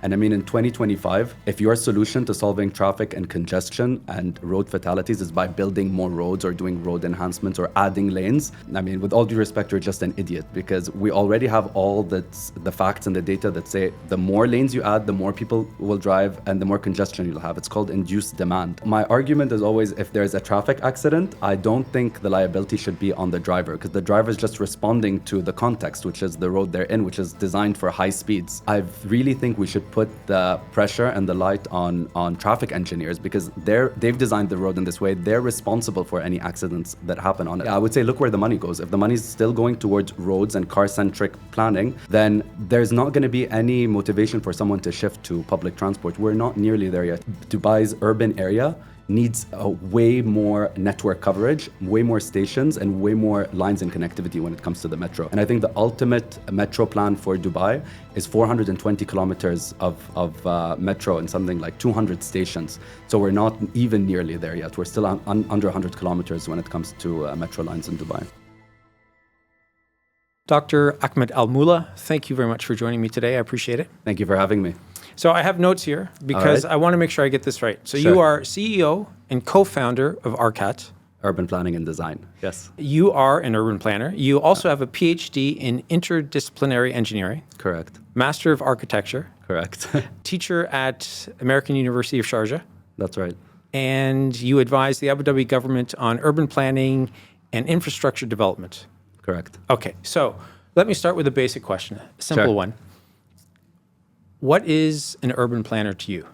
And I mean, in 2025, if your solution to solving traffic and congestion and road fatalities is by building more roads or doing road enhancements or adding lanes, I mean, with all due respect, you're just an idiot, because we already have all the facts and the data that say the more lanes you add, the more people will drive and the more congestion you'll have. It's called induced demand. My argument is always, if there's a traffic accident, I don't think the liability should be on the driver, because the driver is just responding to the context, which is the road they're in, which is designed for high speeds. I really think we should put the pressure and the light on traffic engineers, because they've designed the road in this way. They're responsible for any accidents that happen on it. I would say, look where the money goes. If the money's still going towards roads and car-centric planning, then there's not going to be any motivation for someone to shift to public transport. We're not nearly there yet. Dubai's urban area needs way more network coverage, way more stations, and way more lines and connectivity when it comes to the metro. And I think the ultimate metro plan for Dubai is 420 kilometers of metro and something like 200 stations. So we're not even nearly there yet. We're still under 100 kilometers when it comes to metro lines in Dubai. Dr. Ahmed Almulla, thank you very much for joining me today. I appreciate it. Thank you for having me. So I have notes here because I want to make sure I get this right. So Sure. You are CEO and co-founder of ARCAT. Urban planning and design, yes. You are an urban planner. You also have a PhD in interdisciplinary engineering. Correct. Master of Architecture. Correct. Teacher at American University of Sharjah. That's right. And you advise the Abu Dhabi government on urban planning and infrastructure development. Correct. Okay, so let me start with a basic question, a simple Sure. one. What is an urban planner to you?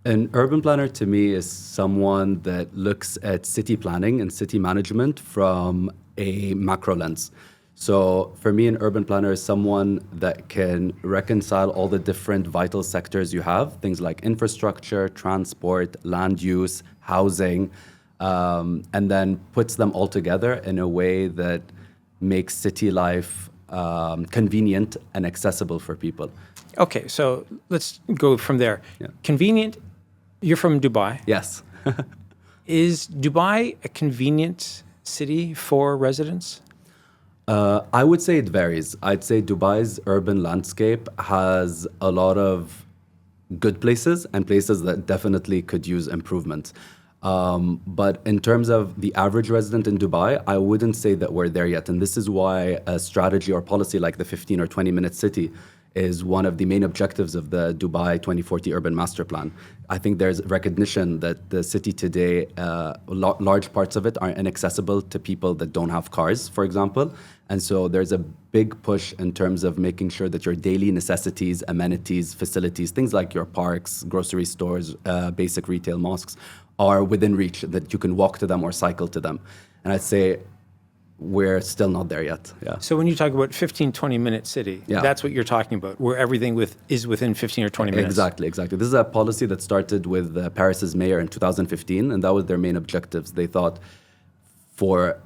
An urban planner to me is someone that looks at city planning and city management from a macro lens. So for me, an urban planner is someone that can reconcile all the different vital sectors you have, things like infrastructure, transport, land use, housing, and then puts them all together in a way that makes city life convenient and accessible for people. Okay, so let's go from there. Yeah. Convenient, you're from Dubai. Yes. Is Dubai a convenient city for residents? I would say it varies. I'd say Dubai's urban landscape has a lot of good places and places that definitely could use improvement. But in terms of the average resident in Dubai, I wouldn't say that we're there yet. And this is why a strategy or policy like the 15 or 20-minute city is one of the main objectives of the Dubai 2040 Urban Master Plan. I think there's recognition that the city today, large parts of it are inaccessible to people that don't have cars, for example. And so there's a big push in terms of making sure that your daily necessities, amenities, facilities, things like your parks, grocery stores, basic retail, mosques, are within reach, that you can walk to them or cycle to them. And I'd say we're still not there yet. Yeah. So when you talk about 15, 20-minute city, that's what you're talking about, where everything is within 15 or 20 minutes. Exactly. This is a policy that started with Paris's mayor in 2015, and that was their main objectives. They thought for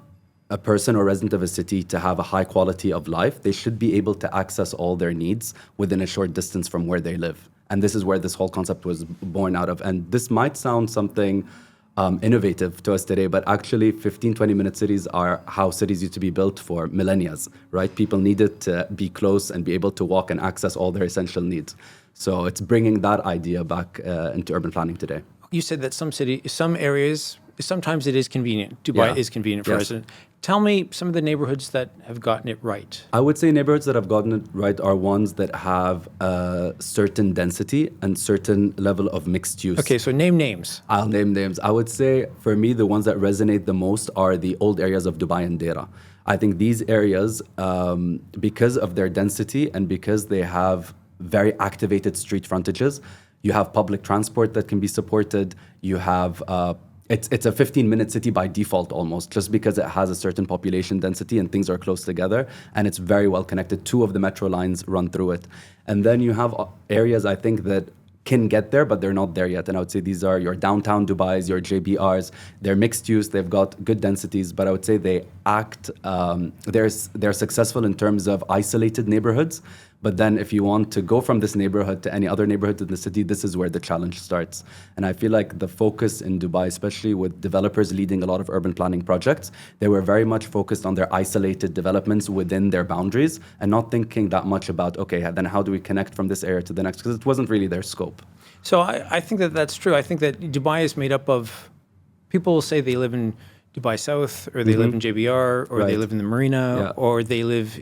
a person or resident of a city to have a high quality of life, they should be able to access all their needs within a short distance from where they live. And this is where this whole concept was born out of. And this might sound something innovative to us today, but actually 15, 20-minute cities are how cities used to be built for millennia, right? People needed to be close and be able to walk and access all their essential needs. So it's bringing that idea back into urban planning today. You said that some areas, sometimes it is convenient. Dubai is convenient for residents. Tell me some of the neighborhoods that have gotten it right. I would say neighborhoods that have gotten it right are ones that have a certain density and certain level of mixed use. Okay, so name names. I'll name names. I would say, for me, the ones that resonate the most are the old areas of Dubai and Deira. I think these areas, because of their density and because they have very activated street frontages, you have public transport that can be supported, you have it's a 15-minute city by default almost, just because it has a certain population density and things are close together, and it's very well connected. 2 of the metro lines run through it. And then you have areas, I think, that can get there, but they're not there yet. And I would say these are your downtown Dubai's, your JBRs. They're mixed use, they've got good densities, but I would say they act, they're successful in terms of isolated neighborhoods, But then if you want to go from this neighborhood to any other neighborhood in the city, this is where the challenge starts. And I feel like the focus in Dubai, especially with developers leading a lot of urban planning projects, they were very much focused on their isolated developments within their boundaries and not thinking that much about, okay, then how do we connect from this area to the next? Because it wasn't really their scope. So I think that that's true. I think that Dubai is made up of, people will say they live in Dubai South, or they live in JBR, or they live in the Marina, or they live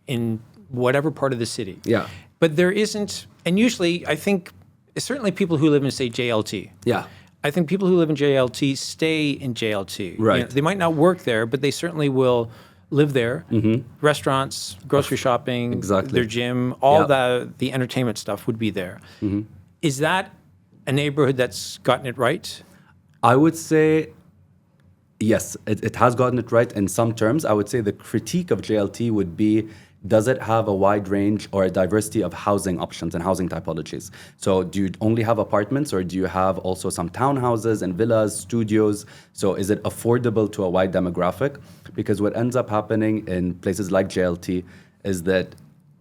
in whatever part of the city. Yeah. But there isn't, and usually I think, certainly people who live in, say, JLT. Yeah. I think people who live in JLT stay in JLT. Right. You know, they might not work there, but they certainly will live there. Restaurants, grocery shopping, their gym, all the entertainment stuff would be there. Is that a neighborhood that's gotten it right? I would say, yes, it has gotten it right in some terms. I would say the critique of JLT would be, does it have a wide range or a diversity of housing options and housing typologies? So do you only have apartments, or do you have also some townhouses and villas, studios? So is it affordable to a wide demographic? Because what ends up happening in places like JLT is that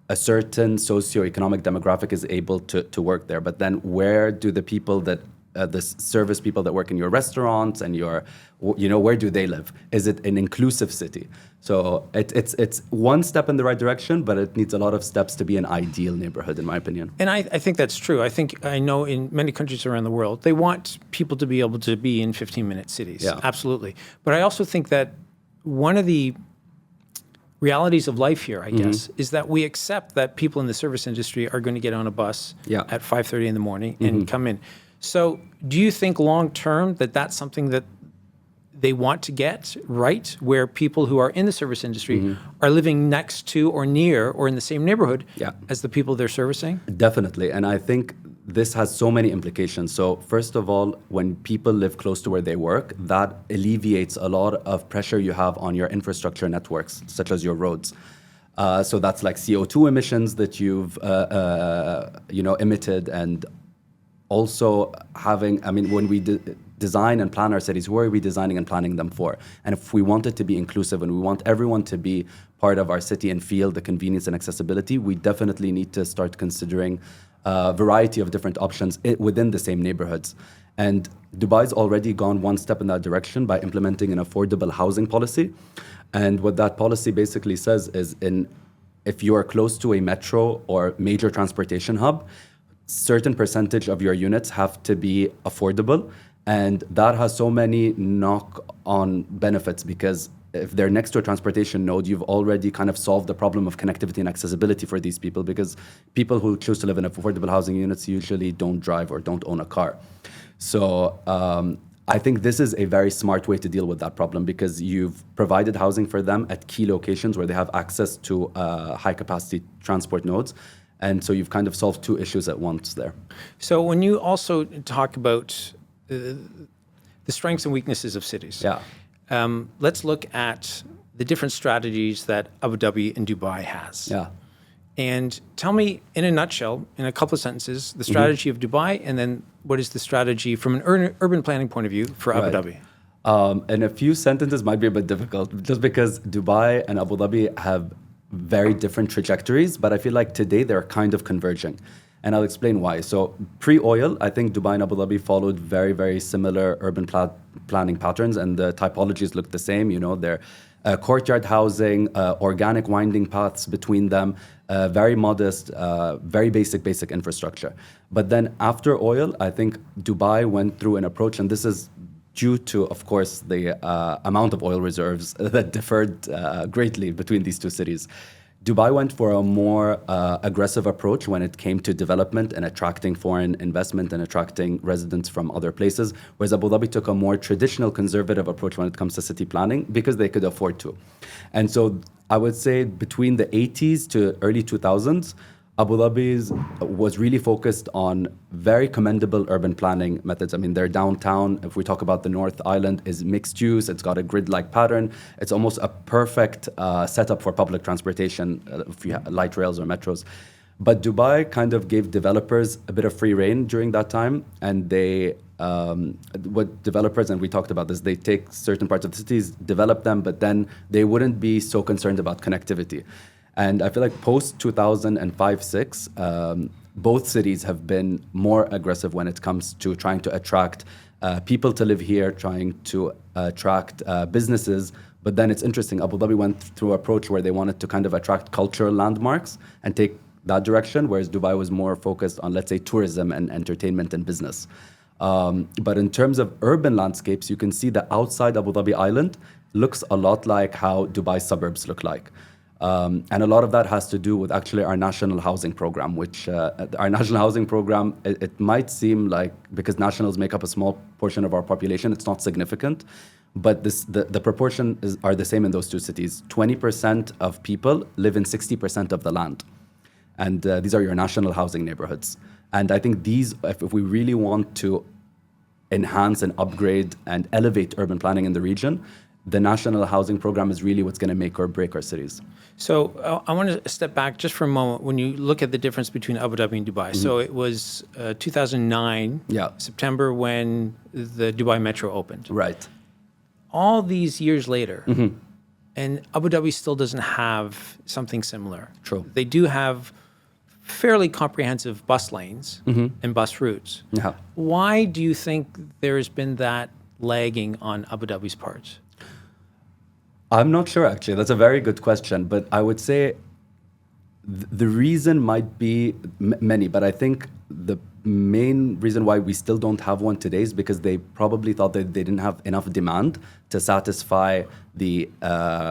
a certain socioeconomic demographic is able to work there. But then where do the people that the service people that work in your restaurants and your, where do they live? Is it an inclusive city? So it's one step in the right direction, but it needs a lot of steps to be an ideal neighborhood, in my opinion. And I think that's true. I know in many countries around the world, they want people to be able to be in 15-minute cities. Yeah. Absolutely. But I also think that one of the realities of life here, I guess, is that we accept that people in the service industry are going to get on a bus at 5:30 in the morning and come in. So do you think long-term that that's something that they want to get right, where people who are in the service industry are living next to or near or in the same neighborhood as the people they're servicing? Definitely. And I think this has so many implications. So first of all, when people live close to where they work, that alleviates a lot of pressure you have on your infrastructure networks, such as your roads. So that's like CO2 emissions that you've emitted, and also having, when we design and plan our cities, who are we designing and planning them for? And if we want it to be inclusive and we want everyone to be part of our city and feel the convenience and accessibility, we definitely need to start considering a variety of different options within the same neighborhoods. And Dubai's already gone one step in that direction by implementing an affordable housing policy. And what that policy basically says is, if you are close to a metro or major transportation hub, certain percentage of your units have to be affordable. And that has so many knock-on benefits, because if they're next to a transportation node, you've already kind of solved the problem of connectivity and accessibility for these people, because people who choose to live in affordable housing units usually don't drive or don't own a car. So I think this is a very smart way to deal with that problem, because you've provided housing for them at key locations where they have access to high-capacity transport nodes. And so you've kind of solved two issues at once there. So when you also talk about the strengths and weaknesses of cities, let's look at the different strategies that Abu Dhabi and Dubai has. Yeah. And tell me, in a nutshell, in a couple of sentences, the strategy of Dubai, and then what is the strategy from an urban planning point of view for Abu Dhabi? In a few sentences might be a bit difficult, just because Dubai and Abu Dhabi have very different trajectories, but I feel like today they're kind of converging. And I'll explain why. So pre-oil, I think Dubai and Abu Dhabi followed very, very similar urban planning patterns, and the typologies look the same. They're courtyard housing, organic winding paths between them, very modest, very basic infrastructure. But then after oil, I think Dubai went through an approach, and this is due to, of course, the amount of oil reserves that differed greatly between these two cities. Dubai went for a more aggressive approach when it came to development and attracting foreign investment and attracting residents from other places, whereas Abu Dhabi took a more traditional conservative approach when it comes to city planning, because they could afford to. And so I would say between the 80s to early 2000s, Abu Dhabi's was really focused on very commendable urban planning methods. Their downtown, if we talk about the North Island, is mixed use. It's got a grid-like pattern. It's almost a perfect setup for public transportation, if you have light rails or metros. But Dubai kind of gave developers a bit of free rein during that time. And what developers, and we talked about this, they take certain parts of the cities, develop them, but then they wouldn't be so concerned about connectivity. And I feel like post 2005-6, both cities have been more aggressive when it comes to trying to attract people to live here, trying to attract businesses. But then it's interesting, Abu Dhabi went through an approach where they wanted to kind of attract cultural landmarks and take that direction, whereas Dubai was more focused on, let's say, tourism and entertainment and business. But in terms of urban landscapes, you can see that outside Abu Dhabi Island looks a lot like how Dubai suburbs look like. And a lot of that has to do with actually our national housing program, which our national housing program, it might seem like, because nationals make up a small portion of our population, it's not significant. But the proportion are the same in those two cities. 20% of people live in 60% of the land. And these are your national housing neighborhoods. And I think these, if we really want to enhance and upgrade and elevate urban planning in the region, the national housing program is really what's going to make or break our cities. So I want to step back just for a moment. When you look at the difference between Abu Dhabi and Dubai, so it was 2009, September, when the Dubai Metro opened. Right. All these years later, and Abu Dhabi still doesn't have something similar. True. They do have fairly comprehensive bus lanes and bus routes. Yeah. Why do you think there's been that lagging on Abu Dhabi's part? I'm not sure, actually. That's a very good question. But I would say the reason might be many, but I think the main reason why we still don't have one today is because they probably thought that they didn't have enough demand to satisfy the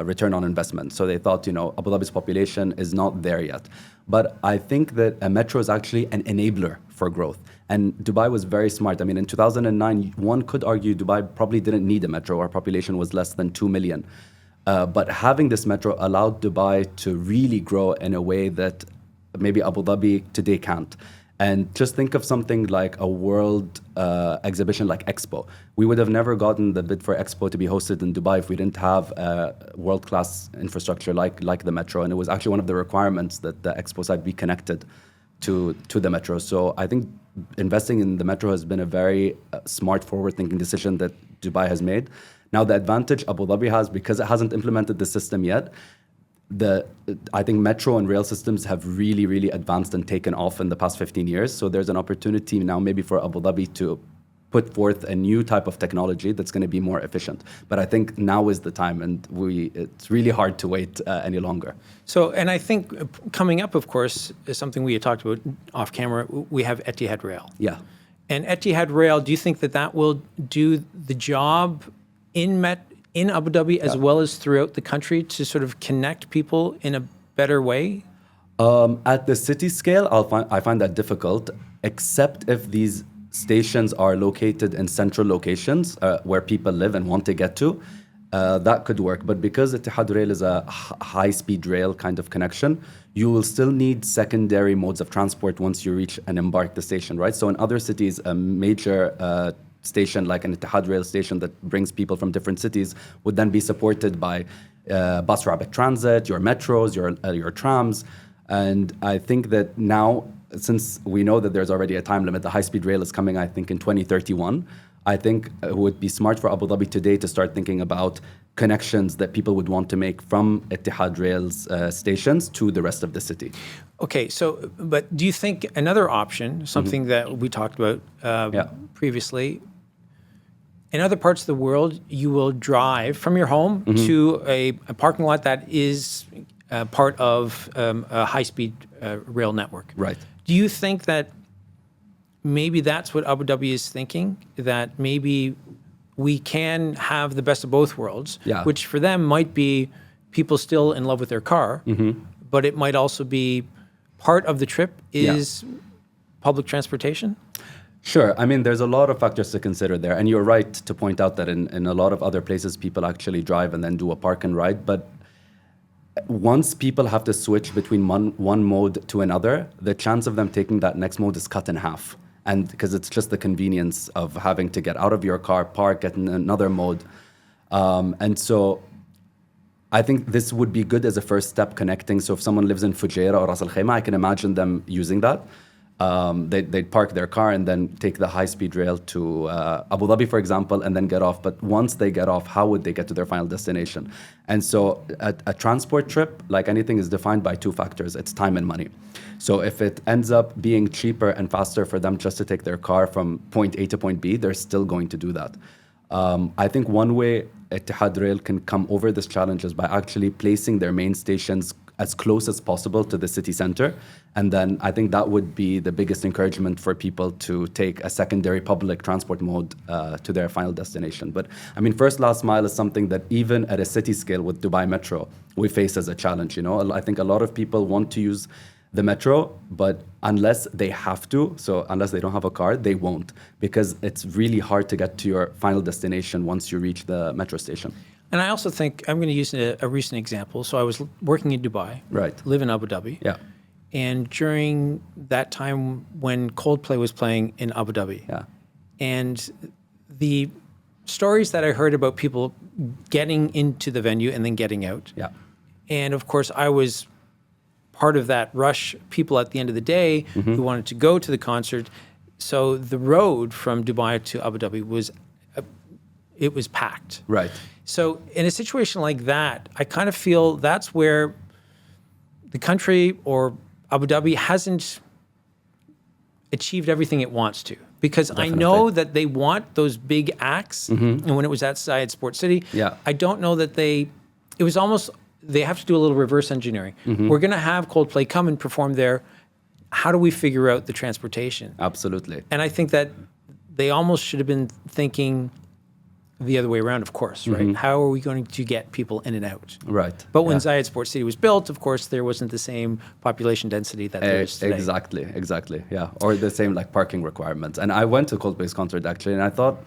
return on investment. So they thought, Abu Dhabi's population is not there yet. But I think that a metro is actually an enabler for growth. And Dubai was very smart. I mean, in 2009, one could argue Dubai probably didn't need a metro. Our population was less than 2 million. But having this metro allowed Dubai to really grow in a way that maybe Abu Dhabi today can't. And just think of something like a world exhibition like Expo. We would have never gotten the bid for Expo to be hosted in Dubai if we didn't have world-class infrastructure like the metro. And it was actually one of the requirements that the Expo site be connected to the metro. So I think investing in the metro has been a very smart, forward-thinking decision that Dubai has made. Now, the advantage Abu Dhabi has, because it hasn't implemented the system yet, I think metro and rail systems have really, really advanced and taken off in the past 15 years. So there's an opportunity now maybe for Abu Dhabi to put forth a new type of technology that's going to be more efficient. But I think now is the time, and it's really hard to wait any longer. So, and I think coming up, of course, is something we had talked about off camera. We have Etihad Rail. Yeah. And Etihad Rail, do you think that will do the job in Abu Dhabi as well as throughout the country to sort of connect people in a better way? At the city scale, I find that difficult, except if these stations are located in central locations where people live and want to get to. That could work. But because Etihad Rail is a high-speed rail kind of connection, you will still need secondary modes of transport once you reach and embark the station, right? So in other cities, a major station like an Etihad Rail station that brings people from different cities would then be supported by bus rapid transit, your metros, your trams. And I think that now, since we know that there's already a time limit, the high-speed rail is coming, I think, in 2031. I think it would be smart for Abu Dhabi today to start thinking about connections that people would want to make from Etihad Rail's stations to the rest of the city. Okay, so, but do you think another option, something that we talked about previously, in other parts of the world, you will drive from your home to a parking lot that is part of a high-speed rail network. Right. Do you think that maybe that's what Abu Dhabi is thinking, that maybe we can have the best of both worlds, which for them might be people still in love with their car, but it might also be part of the trip is public transportation? Sure. I mean, there's a lot of factors to consider there. And you're right to point out that in a lot of other places, people actually drive and then do a park and ride. But once people have to switch between one mode to another, the chance of them taking that next mode is cut in half. And because it's just the convenience of having to get out of your car, park, get in another mode. And so I think this would be good as a first step connecting. So if someone lives in Fujairah or Ras Al Khaimah, I can imagine them using that. They'd park their car and then take the high-speed rail to Abu Dhabi, for example, and then get off. But once they get off, how would they get to their final destination? And so a transport trip, like anything, is defined by two factors. It's time and money. So if it ends up being cheaper and faster for them just to take their car from point A to point B, they're still going to do that. I think one way Etihad Rail can come over this challenge is by actually placing their main stations as close as possible to the city center. And then I think that would be the biggest encouragement for people to take a secondary public transport mode to their final destination. But I mean, first last mile is something that even at a city scale with Dubai Metro, we face as a challenge. You know, I think a lot of people want to use the metro, but unless they have to, so unless they don't have a car, they won't, because it's really hard to get to your final destination once you reach the metro station. And I also think I'm going to use a recent example. So I was working in Dubai, right? Live in Abu Dhabi, yeah. And during that time when Coldplay was playing in Abu Dhabi, yeah, and the stories that I heard about people getting into the venue and then getting out, yeah, and of course I was part of that rush, people at the end of the day who wanted to go to the concert. So the road from Dubai to Abu Dhabi was packed. right. So in a situation like that, I kind of feel that's where the country or Abu Dhabi hasn't achieved everything it wants to. Because Definitely. I know that they want those big acts. And when it was at Zayed Sports City, yeah, I don't know that it was almost, they have to do a little reverse engineering. We're going to have Coldplay come and perform there. How do we figure out the transportation? Absolutely. And I think that they almost should have been thinking the other way around, of course, right? How are we going to get people in and out? Right. But when Zayed Sports City was built, of course, there wasn't the same population density that there is today. Exactly, yeah. Or the same like parking requirements. And I went to Coldplay's concert actually, and I thought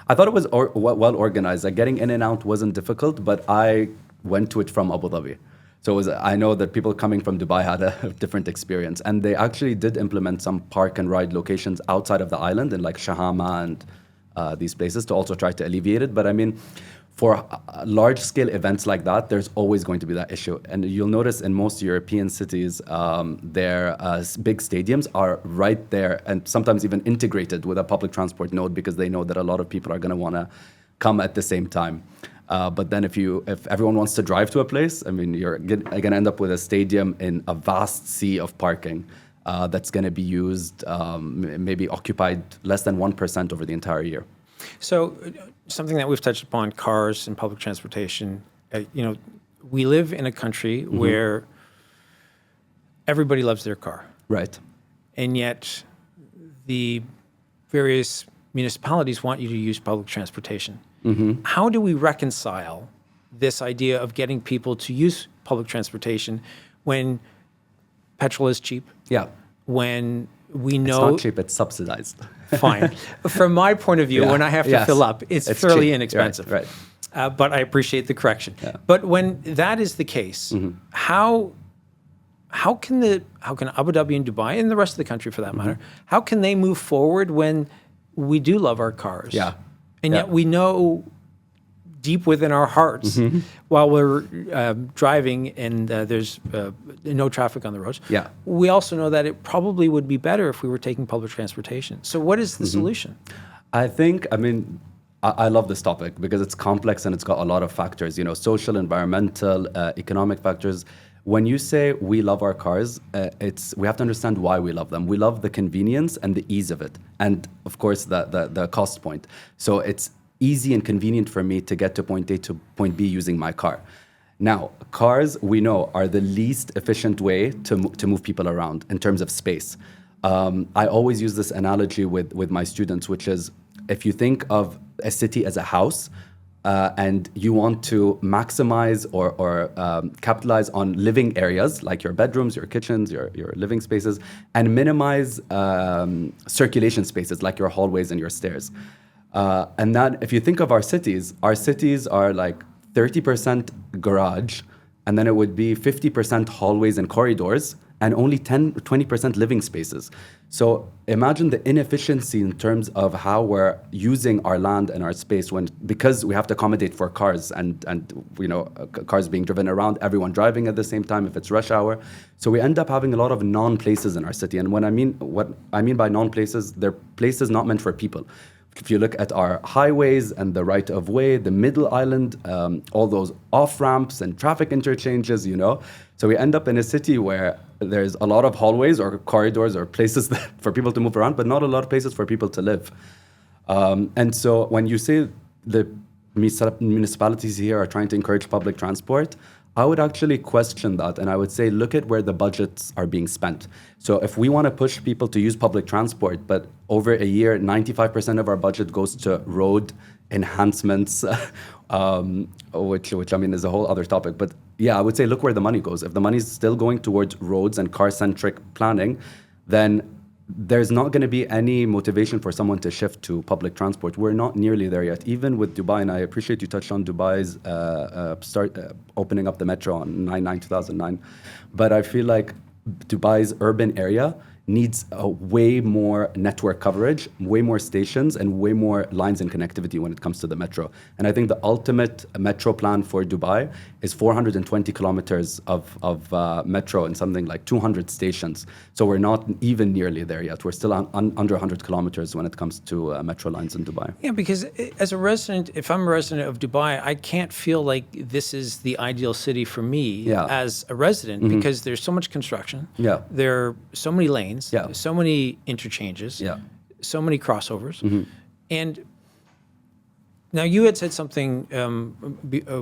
it was well organized. Like getting in and out wasn't difficult, but I went to it from Abu Dhabi. So I know that people coming from Dubai had a different experience. And they actually did implement some park and ride locations outside of the island in like Shahama and these places to also try to alleviate it. But I mean, for large-scale events like that, there's always going to be that issue. And you'll notice in most European cities, their big stadiums are right there and sometimes even integrated with a public transport node because they know that a lot of people are going to want to come at the same time. But then if everyone wants to drive to a place, I mean, you're going to end up with a stadium in a vast sea of parking. That's going to be used, maybe occupied less than 1% over the entire year. So something that we've touched upon, cars and public transportation, we live in a country where everybody loves their car. Right. And yet the various municipalities want you to use public transportation. How do we reconcile this idea of getting people to use public transportation when petrol is cheap? Yeah. When we know it's not cheap, it's subsidized. Fine. From my point of view, when I have to fill up, it's fairly cheap. inexpensive. Right. But I appreciate the correction. Yeah. But when that is the case, how can Abu Dhabi and Dubai and the rest of the country, for that matter, how can they move forward when we do love our cars? Yeah. And yet we know deep within our hearts while we're driving and there's no traffic on the roads. Yeah. We also know that it probably would be better if we were taking public transportation. So what is the solution? I love this topic because it's complex and it's got a lot of factors, social, environmental, economic factors. When you say we love our cars, we have to understand why we love them. We love the convenience and the ease of it. And of course, the cost point. So it's easy and convenient for me to get to point A to point B using my car. Now, cars, we know, are the least efficient way to move people around in terms of space. I always use this analogy with my students, which is if you think of a city as a house, and you want to maximize or capitalize on living areas like your bedrooms, your kitchens, your living spaces, and minimize circulation spaces like your hallways and your stairs. And that, if you think of our cities are like 30% garage, and then it would be 50% hallways and corridors, and only 20% living spaces. So imagine the inefficiency in terms of how we're using our land and our space because we have to accommodate for cars and cars being driven around, everyone driving at the same time if it's rush hour. So we end up having a lot of non-places in our city. And what I mean by non-places, they're places not meant for people. If you look at our highways and the right of way, the middle island, all those off ramps and traffic interchanges, So we end up in a city where there's a lot of hallways or corridors or places for people to move around, but not a lot of places for people to live. And so when you say the municipalities here are trying to encourage public transport, I would actually question that. And I would say, look at where the budgets are being spent. So if we want to push people to use public transport, but over a year, 95% of our budget goes to road enhancements, which I mean is a whole other topic. But yeah, I would say look where the money goes. If the money is still going towards roads and car-centric planning, then there's not going to be any motivation for someone to shift to public transport. We're not nearly there yet. Even with Dubai, and I appreciate you touched on Dubai's opening up the metro on 9/9/2009. But I feel like Dubai's urban area needs a way more network coverage, way more stations, and way more lines and connectivity when it comes to the metro. And I think the ultimate metro plan for Dubai is 420 kilometers of metro and something like 200 stations. So we're not even nearly there yet. We're still under 100 kilometers when it comes to metro lines in Dubai. Yeah, because as a resident, if I'm a resident of Dubai, I can't feel like this is the ideal city for me as a resident because there's so much construction. Yeah. There are so many lanes. Yeah. So many interchanges, so many crossovers. And now you had said something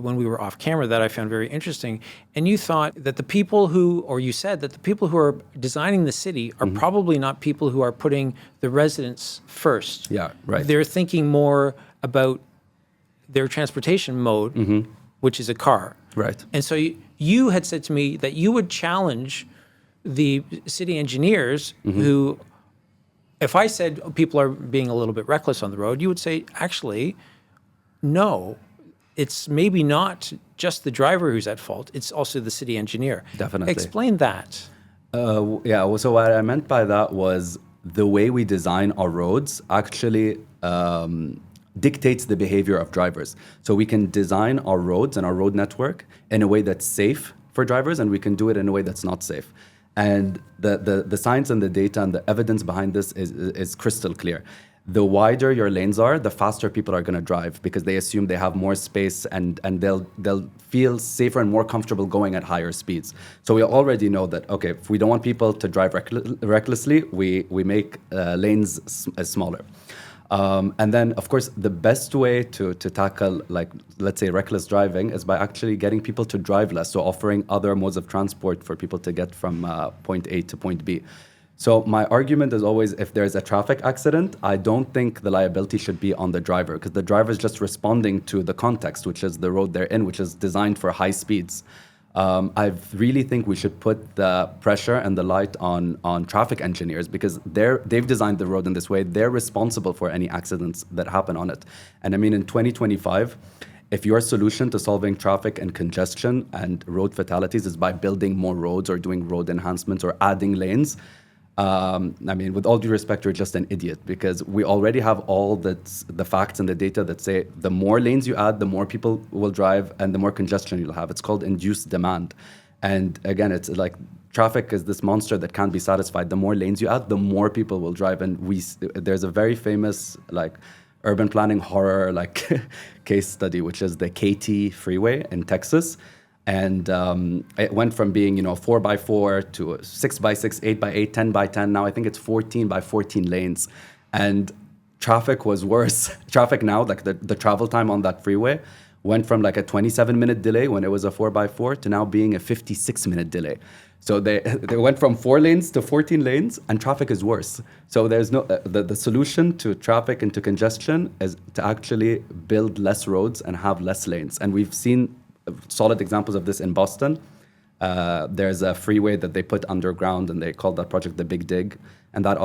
when we were off camera that I found very interesting. And you thought that you said that the people who are designing the city are probably not people who are putting the residents first. Yeah, right. They're thinking more about their transportation mode, which is a car. Right. And so you had said to me that you would challenge the city engineers who, if I said people are being a little bit reckless on the road, you would say, actually, no, it's maybe not just the driver who's at fault, it's also the city engineer. Definitely. Explain that. So what I meant by that was the way we design our roads actually dictates the behavior of drivers. So we can design our roads and our road network in a way that's safe for drivers, and we can do it in a way that's not safe. And the science and the data and the evidence behind this is crystal clear. The wider your lanes are, the faster people are going to drive because they assume they have more space and they'll feel safer and more comfortable going at higher speeds. So we already know that, okay, if we don't want people to drive recklessly, we make lanes smaller. And then, of course, the best way to tackle, like, let's say, reckless driving is by actually getting people to drive less, so offering other modes of transport for people to get from point A to point B. So my argument is always, if there's a traffic accident, I don't think the liability should be on the driver, because the driver is just responding to the context, which is the road they're in, which is designed for high speeds. I really think we should put the pressure and the light on traffic engineers, because they've designed the road in this way. They're responsible for any accidents that happen on it. And I mean, in 2025, if your solution to solving traffic and congestion and road fatalities is by building more roads or doing road enhancements or adding lanes, I mean, with all due respect, you're just an idiot, because we already have all the facts and the data that say the more lanes you add, the more people will drive and the more congestion you'll have. It's called induced demand. And again, it's like traffic is this monster that can't be satisfied. The more lanes you add, the more people will drive. And there's a very famous urban planning horror case study, which is the KT freeway in Texas. And it went from being, 4x4 to 6x6, 8x8, 10x10. Now I think it's 14x14 lanes. And traffic was worse. Traffic now, the travel time on that freeway went from a 27-minute delay when it was a 4x4 to now being a 56-minute delay. So they went from 4 lanes to 14 lanes, and traffic is worse. So there's no the solution to traffic and to congestion is to actually build less roads and have less lanes. And we've seen solid examples of this in Boston. There's a freeway that they put underground, and they called that project the Big Dig, and that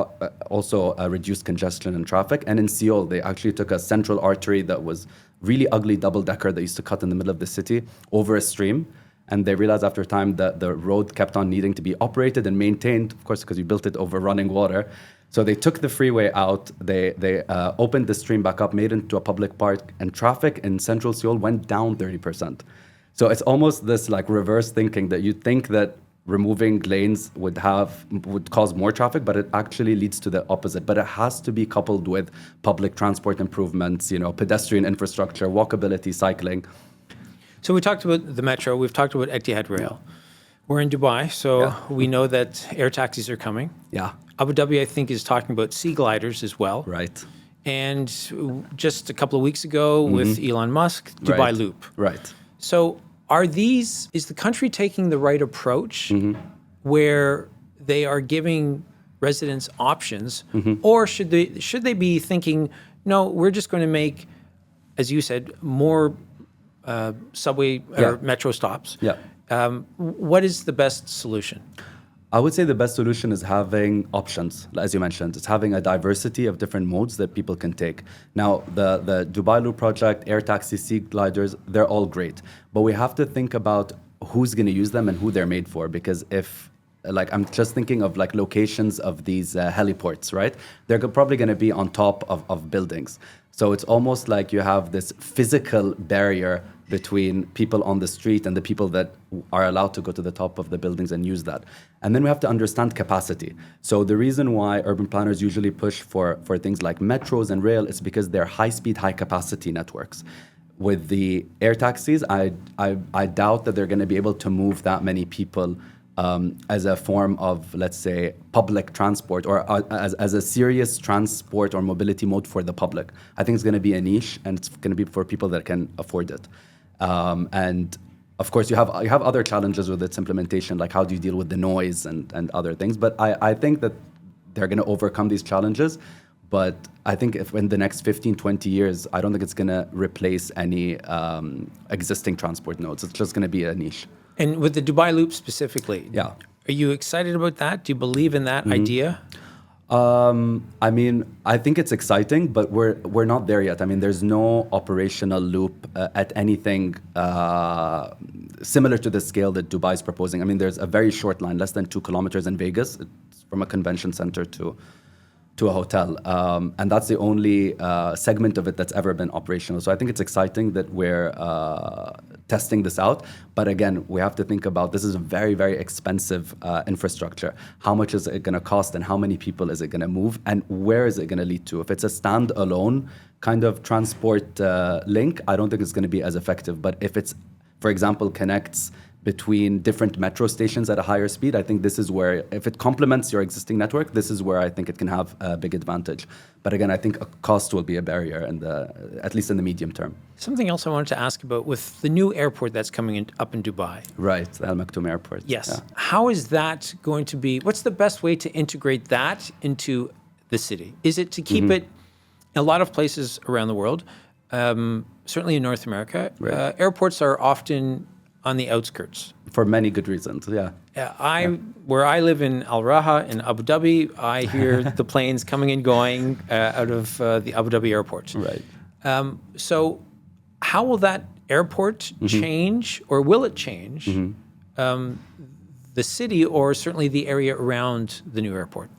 also reduced congestion and traffic. And in Seoul, they actually took a central artery that was really ugly double-decker that used to cut in the middle of the city over a stream, and they realized after time that the road kept on needing to be operated and maintained, of course, because you built it over running water. So they took the freeway out, they opened the stream back up, made it into a public park, and traffic in central Seoul went down 30%. So it's almost this like reverse thinking that you think that removing lanes would cause more traffic, but it actually leads to the opposite. But it has to be coupled with public transport improvements, pedestrian infrastructure, walkability, cycling. So we talked about the metro, we've talked about Etihad Rail. We're in Dubai, so we know that air taxis are coming. Yeah. Abu Dhabi, I think, is talking about sea gliders as well. Right. And just a couple of weeks ago with Elon Musk, Dubai Loop. Right. So is the country taking the right approach where they are giving residents options, or should they be thinking, no, we're just going to make, as you said, more subway or metro stops? Yeah. What is the best solution? I would say the best solution is having options, as you mentioned. It's having a diversity of different modes that people can take. Now, the Dubai Loop project, air taxi, sea gliders, they're all great. But we have to think about who's going to use them and who they're made for. Because I'm just thinking of like locations of these heliports, right? They're probably going to be on top of buildings. So it's almost like you have this physical barrier between people on the street and the people that are allowed to go to the top of the buildings and use that. And then we have to understand capacity. So the reason why urban planners usually push for things like metros and rail is because they're high-speed, high-capacity networks. With the air taxis, I doubt that they're going to be able to move that many people as a form of, let's say, public transport or as a serious transport or mobility mode for the public. I think it's going to be a niche, and it's going to be for people that can afford it. And of course, you have other challenges with its implementation, like how do you deal with the noise and other things. But I think that they're going to overcome these challenges. But I think if in the next 15, 20 years, I don't think it's going to replace any existing transport nodes. It's just going to be a niche. And with the Dubai Loop specifically, are you excited about that? Do you believe in that idea? I mean, I think it's exciting, but we're not there yet. I mean, there's no operational loop at anything similar to the scale that Dubai is proposing. I mean, there's a very short line, less than 2 kilometers in Vegas. It's from a convention center to a hotel. And that's the only segment of it that's ever been operational. So I think it's exciting that we're testing this out. But again, we have to think about this is a very, very expensive infrastructure. How much is it going to cost and how many people is it going to move and where is it going to lead to? If it's a standalone kind of transport link, I don't think it's going to be as effective. But if it's, for example, connects between different metro stations at a higher speed, I think this is where, if it complements your existing network, this is where I think it can have a big advantage. But again, I think a cost will be a barrier, at least in the medium term. Something else I wanted to ask about with the new airport that's coming up in Dubai. Right, the Al Maktoum Airport. Yes. Yeah. How is that going to be, what's the best way to integrate that into the city? Is it to keep it, in a lot of places around the world, certainly in North America, airports are often on the outskirts. For many good reasons, yeah. Where I live in Al Raha in Abu Dhabi, I hear the planes coming and going out of the Abu Dhabi airport. Right. So how will that airport change, or will it change the city or certainly the area around the new airport?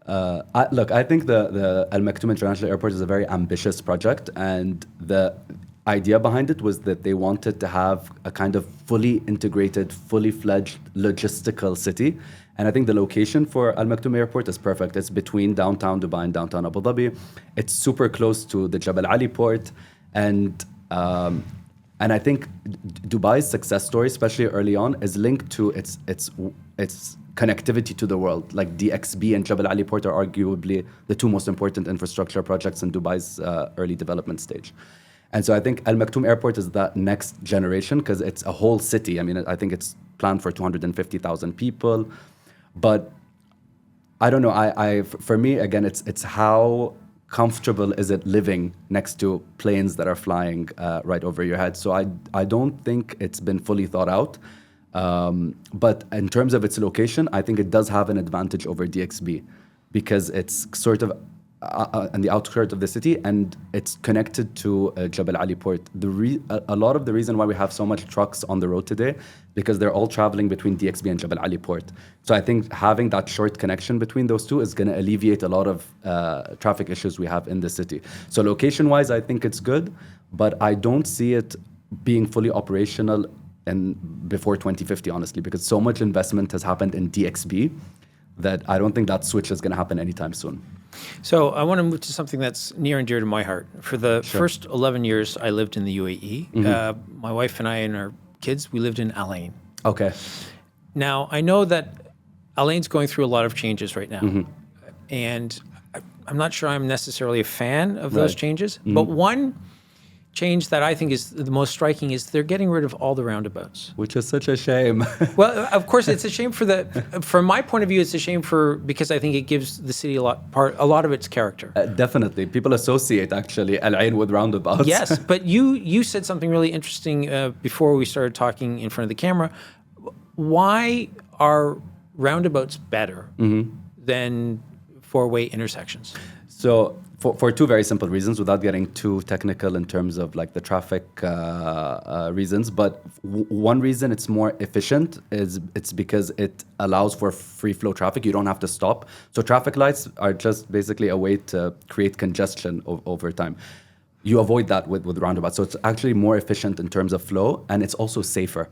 I think the Al Maktoum International Airport is a very ambitious project, and the idea behind it was that they wanted to have a kind of fully integrated, fully fledged logistical city. And I think the location for Al Maktoum Airport is perfect. It's between downtown Dubai and downtown Abu Dhabi. It's super close to the Jebel Ali port. And I think Dubai's success story, especially early on, is linked to its connectivity to the world. Like DXB and Jebel Ali port are arguably the two most important infrastructure projects in Dubai's early development stage. And so I think Al Maktoum Airport is that next generation because it's a whole city. I mean, I think it's planned for 250,000 people. But I don't know. For me, again, it's how comfortable is it living next to planes that are flying right over your head. So I don't think it's been fully thought out. But in terms of its location, I think it does have an advantage over DXB because it's sort of on the outskirts of the city, and it's connected to Jebel Ali port. A lot of the reason why we have so much trucks on the road today, because they're all traveling between DXB and Jebel Ali port. So I think having that short connection between those two is going to alleviate a lot of traffic issues we have in the city. So location-wise, I think it's good, but I don't see it being fully operational before 2050, honestly, because so much investment has happened in DXB that I don't think that switch is going to happen anytime soon. So I want to move to something that's near and dear to my heart. For the first 11 years I lived in the UAE, my wife and I and our kids, we lived in Al Ain. Okay. Now, I know that Al Ain's going through a lot of changes right now. And I'm not sure I'm necessarily a fan of those changes. But one change that I think is the most striking is they're getting rid of all the roundabouts. Which is such a shame. Well, of course, it's a shame from my point of view, it's a shame because I think it gives the city a lot of its character. Definitely. People associate actually Al Ain with roundabouts. Yes, but you said something really interesting before we started talking in front of the camera. Why are roundabouts better than four-way intersections? So for two very simple reasons, without getting too technical in terms of like the traffic reasons, but one reason it's more efficient is it's because it allows for free flow traffic. You don't have to stop. So traffic lights are just basically a way to create congestion over time. You avoid that with roundabouts. So it's actually more efficient in terms of flow, and it's also safer.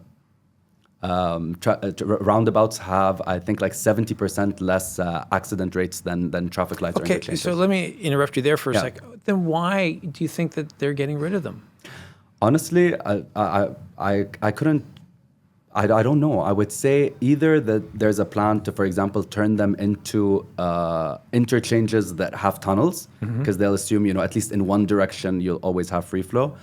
Roundabouts have, I think, like 70% less accident rates than traffic lights or interchanges. So let me interrupt you there for a sec. Then why do you think that they're getting rid of them? Honestly, I couldn't. I don't know. I would say either that there's a plan to, for example, turn them into interchanges that have tunnels, because they'll assume, at least in one direction you'll always have free flow,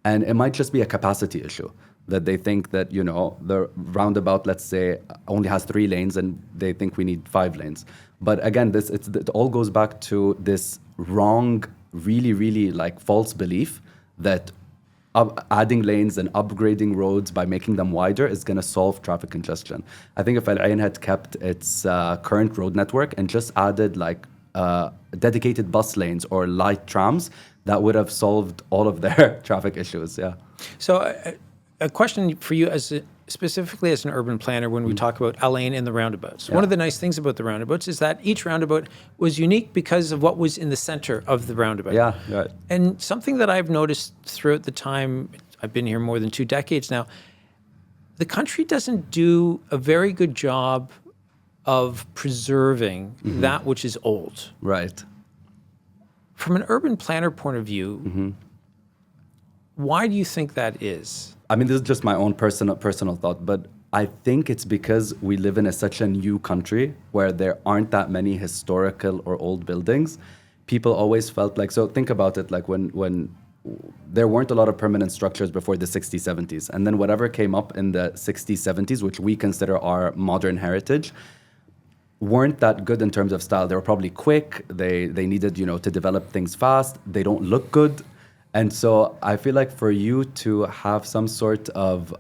and it might just be a capacity issue. That they think that, the roundabout, let's say, only has 3 lanes and they think we need 5 lanes. But again, it all goes back to this wrong, really, really like false belief that adding lanes and upgrading roads by making them wider is going to solve traffic congestion. I think if Al Ain had kept its current road network and just added like dedicated bus lanes or light trams, that would have solved all of their traffic issues. Yeah. So a question for you specifically as an urban planner when we talk about Al Ain and the roundabouts. Yeah. One of the nice things about the roundabouts is that each roundabout was unique because of what was in the center of the roundabout. Yeah, right. And something that I've noticed throughout the time, I've been here more than 2 decades now, the country doesn't do a very good job of preserving that which is old. Right. From an urban planner point of view, why do you think that is? I mean, this is just my own personal thought, but I think it's because we live in such a new country where there aren't that many historical or old buildings. People always felt like, so think about it, like when there weren't a lot of permanent structures before the 60s, 70s. And then whatever came up in the 60s, 70s, which we consider our modern heritage, weren't that good in terms of style. They were probably quick. They needed, to develop things fast. They don't look good. And so I feel like for you to have some sort of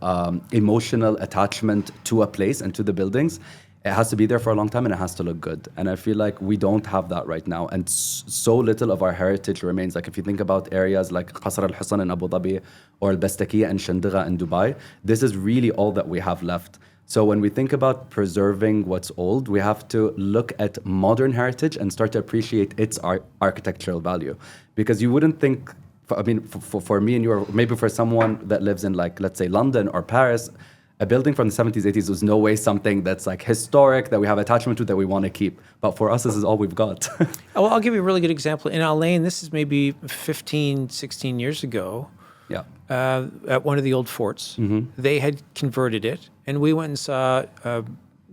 emotional attachment to a place and to the buildings, it has to be there for a long time and it has to look good. And I feel like we don't have that right now. And so little of our heritage remains. Like if you think about areas like Qasr al-Hissan in Abu Dhabi or al-Bastakiya and Shandigha in Dubai, this is really all that we have left. So when we think about preserving what's old, we have to look at modern heritage and start to appreciate its architectural value. Because you wouldn't think, for me and you, or maybe for someone that lives in, like, let's say London or Paris, a building from the 70s, 80s was no way something that's like historic, that we have attachment to, that we want to keep. But for us, this is all we've got. Well, I'll give you a really good example. In Al Ain, this is maybe 15, 16 years ago. Yeah. At one of the old forts. They had converted it, and we went and saw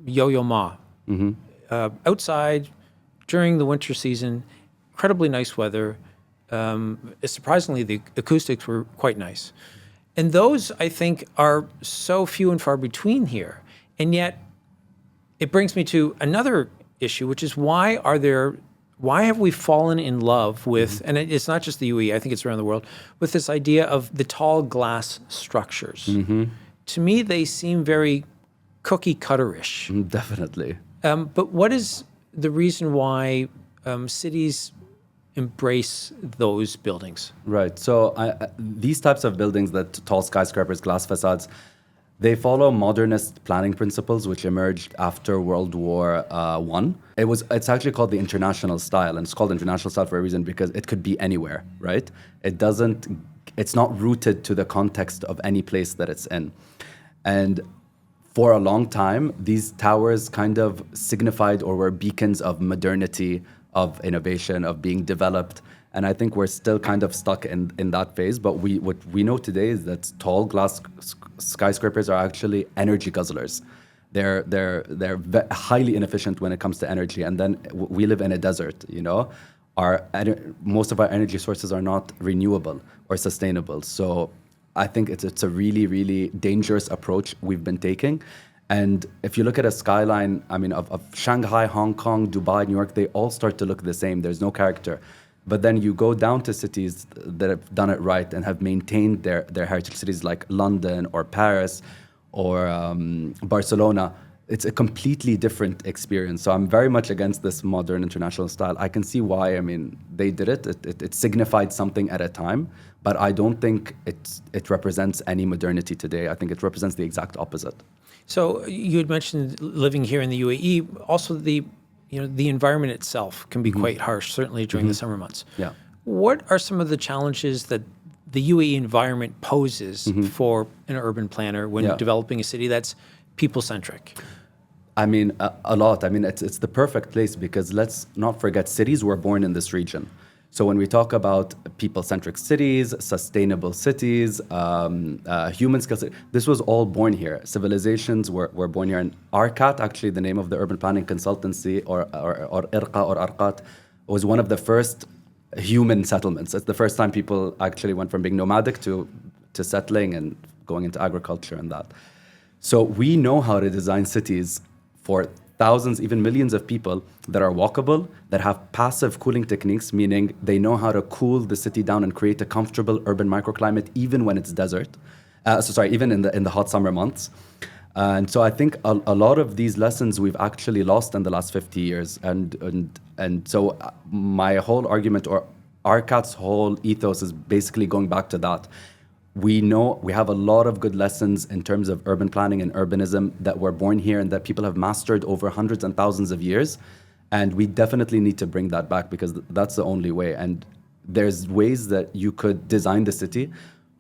Yo-Yo Ma outside during the winter season. Incredibly nice weather. Surprisingly, the acoustics were quite nice. And those, I think, are so few and far between here. And yet, it brings me to another issue, which is why have we fallen in love with, and it's not just the UAE, I think it's around the world, with this idea of the tall glass structures. To me, they seem very cookie cutter-ish. Definitely. But what is the reason why cities embrace those buildings? Right. So these types of buildings, that tall skyscrapers, glass facades, they follow modernist planning principles, which emerged after World War I. It's actually called the international style, and it's called international style for a reason, because it could be anywhere, right? It's not rooted to the context of any place that it's in. And for a long time, these towers kind of signified or were beacons of modernity, of innovation, of being developed. And I think we're still kind of stuck in that phase. But what we know today is that tall glass skyscrapers are actually energy guzzlers. They're highly inefficient when it comes to energy. And then we live in a desert, you know. Most of our energy sources are not renewable or sustainable. So I think it's a really, really dangerous approach we've been taking. And if you look at a skyline, I mean, of Shanghai, Hong Kong, Dubai, New York, they all start to look the same. There's no character. But then you go down to cities that have done it right and have maintained their heritage, cities like London or Paris or Barcelona. It's a completely different experience. So I'm very much against this modern international style. I can see why. I mean, they did it. It signified something at a time, but I don't think it represents any modernity today. I think it represents the exact opposite. So you had mentioned living here in the UAE. Also, the environment itself can be quite harsh, certainly during the summer months. Yeah. What are some of the challenges that the UAE environment poses for an urban planner when developing a city that's people-centric? I mean, a lot. I mean, it's the perfect place, because let's not forget, cities were born in this region. So when we talk about people-centric cities, sustainable cities, human skills, this was all born here. Civilizations were born here. And ARCAT, actually the name of the urban planning consultancy, or IRCA or ARCAT, was one of the first human settlements. It's the first time people actually went from being nomadic to settling and going into agriculture and that. So we know how to design cities for thousands, even millions of people that are walkable, that have passive cooling techniques, meaning they know how to cool the city down and create a comfortable urban microclimate even when it's desert. Even in the hot summer months. And so I think a lot of these lessons we've actually lost in the last 50 years. And so my whole argument, or ARCAT's whole ethos, is basically going back to that. We know we have a lot of good lessons in terms of urban planning and urbanism that were born here and that people have mastered over hundreds and thousands of years. And we definitely need to bring that back, because that's the only way. And there's ways that you could design the city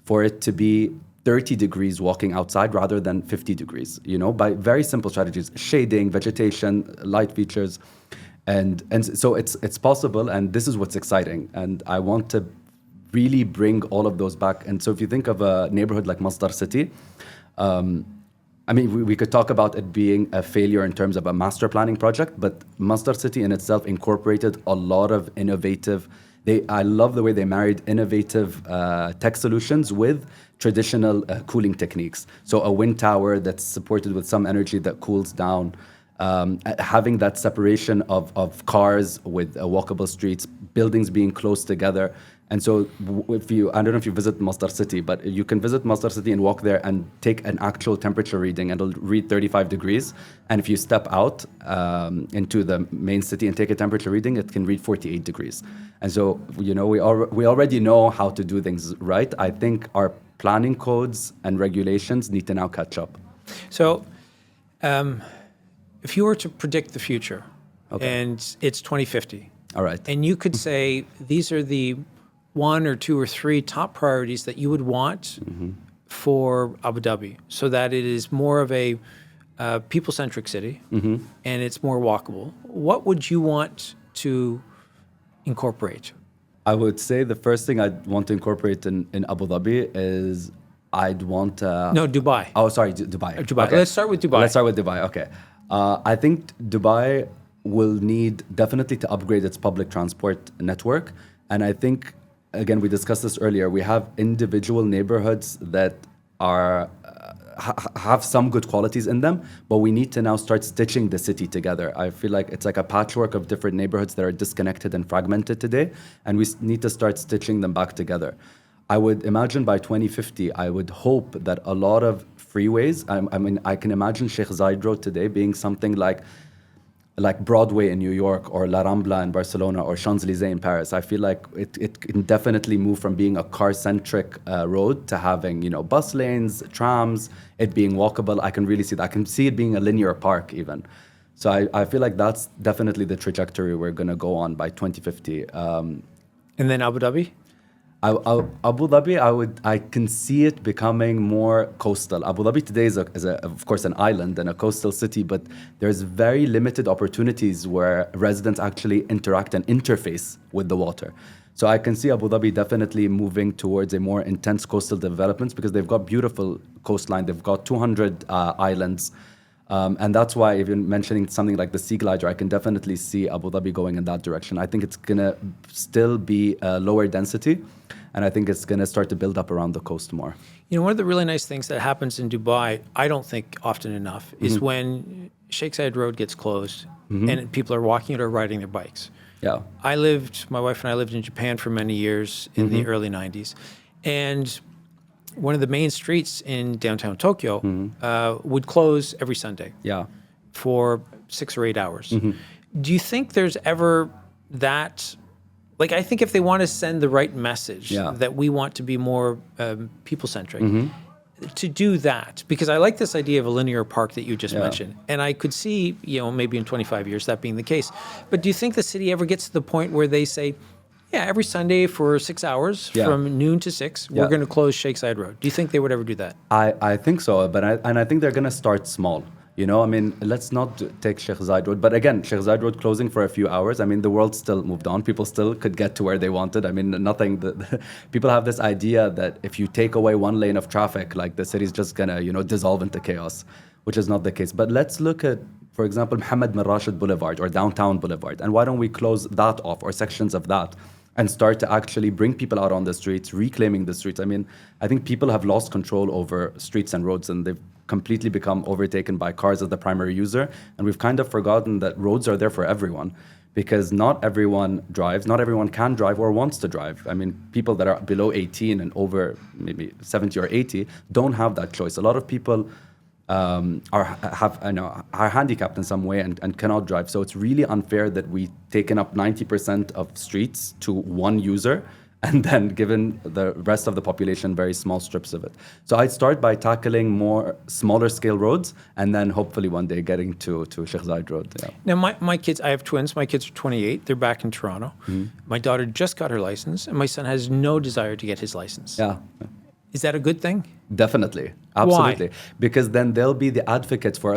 for it to be 30 degrees walking outside rather than 50 degrees, by very simple strategies: shading, vegetation, light features. And so it's possible, and this is what's exciting. And I want to really bring all of those back. And so if you think of a neighborhood like Masdar City, we could talk about it being a failure in terms of a master planning project, but Masdar City in itself incorporated a lot of innovative. I love the way they married innovative tech solutions with traditional cooling techniques. So a wind tower that's supported with some energy that cools down, having that separation of cars with walkable streets, buildings being close together. And so I don't know if you visit Masdar City, but you can visit Masdar City and walk there and take an actual temperature reading, and it'll read 35 degrees. And if you step out into the main city and take a temperature reading, it can read 48 degrees. And so, we already know how to do things right. I think our planning codes and regulations need to now catch up. So, if you were to predict the future, and it's 2050, all right, and you could say these are the 1 or 2 or 3 top priorities that you would want for Abu Dhabi, so that it is more of a people-centric city and it's more walkable, what would you want to incorporate? I would say the first thing I'd want to incorporate in Abu Dhabi is I'd want... No, Dubai. Oh, sorry, Dubai. Dubai. Okay. Let's start with Dubai. Okay. I think Dubai will need definitely to upgrade its public transport network. And I think, again, we discussed this earlier, we have individual neighborhoods that are have some good qualities in them, but we need to now start stitching the city together. I feel like it's like a patchwork of different neighborhoods that are disconnected and fragmented today, and we need to start stitching them back together. I would imagine by 2050, I would hope that a lot of freeways, I can imagine Sheikh Zayed Road today being something like like Broadway in New York or La Rambla in Barcelona or Champs-Élysées in Paris. I feel like it can definitely move from being a car-centric road to having, bus lanes, trams, it being walkable. I can really see that. I can see it being a linear park even. So I feel like that's definitely the trajectory we're going to go on by 2050. And then Abu Dhabi? Abu Dhabi, I can see it becoming more coastal. Abu Dhabi today is of course an island and a coastal city, but there's very limited opportunities where residents actually interact and interface with the water. So I can see Abu Dhabi definitely moving towards a more intense coastal developments because they've got beautiful coastline. They've got 200 islands. And that's why even mentioning something like the Sea Glider, I can definitely see Abu Dhabi going in that direction. I think it's going to still be lower density, and I think it's going to start to build up around the coast more. One of the really nice things that happens in Dubai, I don't think often enough, is when Sheikh Zayed Road gets closed and people are walking it or riding their bikes. Yeah. My wife and I lived in Japan for many years in the early 90s. And one of the main streets in downtown Tokyo would close every Sunday for 6 or 8 hours. Do you think there's ever that, like, I think if they want to send the right message that we want to be more people-centric, to do that, because I like this idea of a linear park that you just mentioned, and I could see, maybe in 25 years that being the case. But do you think the city ever gets to the point where they say, every Sunday for 6 hours from noon to 6, we're going to close Sheikh Zayed Road? Do you think they would ever do that? I think so, but I think they're going to start small. Let's not take Sheikh Zayed Road. But again, Sheikh Zayed Road closing for a few hours. The world still moved on. People still could get to where they wanted. People have this idea that if you take away one lane of traffic, like the city's just going to, dissolve into chaos, which is not the case. But let's look at, for example, Mohammed bin Rashid Boulevard or Downtown Boulevard. And why don't we close that off or sections of that and start to actually bring people out on the streets, reclaiming the streets? I think people have lost control over streets and roads, and they've completely become overtaken by cars as the primary user. And we've kind of forgotten that roads are there for everyone, because not everyone drives, not everyone can drive or wants to drive. People that are below 18 and over maybe 70 or 80 don't have that choice. A lot of people are handicapped in some way and cannot drive. So it's really unfair that we taken up 90% of streets to one user and then given the rest of the population very small strips of it. So I'd start by tackling more smaller scale roads and then hopefully one day getting to Sheikh Zayed Road. Yeah. Now my kids, I have twins, my kids are 28, they're back in Toronto. My daughter just got her license and my son has no desire to get his license. Yeah. Is that a good thing? Definitely. Absolutely. Why? Because then they'll be the advocates for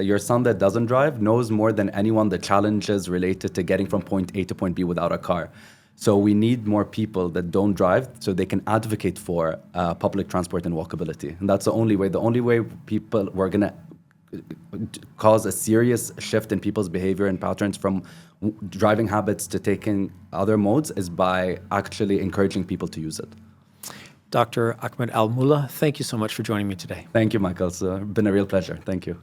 your son that doesn't drive knows more than anyone the challenges related to getting from point A to point B without a car. So we need more people that don't drive so they can advocate for public transport and walkability. And that's the only way. The only way we're going to cause a serious shift in people's behavior and patterns from driving habits to taking other modes is by actually encouraging people to use it. Dr. Ahmed Almulla, thank you so much for joining me today. Thank you, Michael. It's been a real pleasure. Thank you.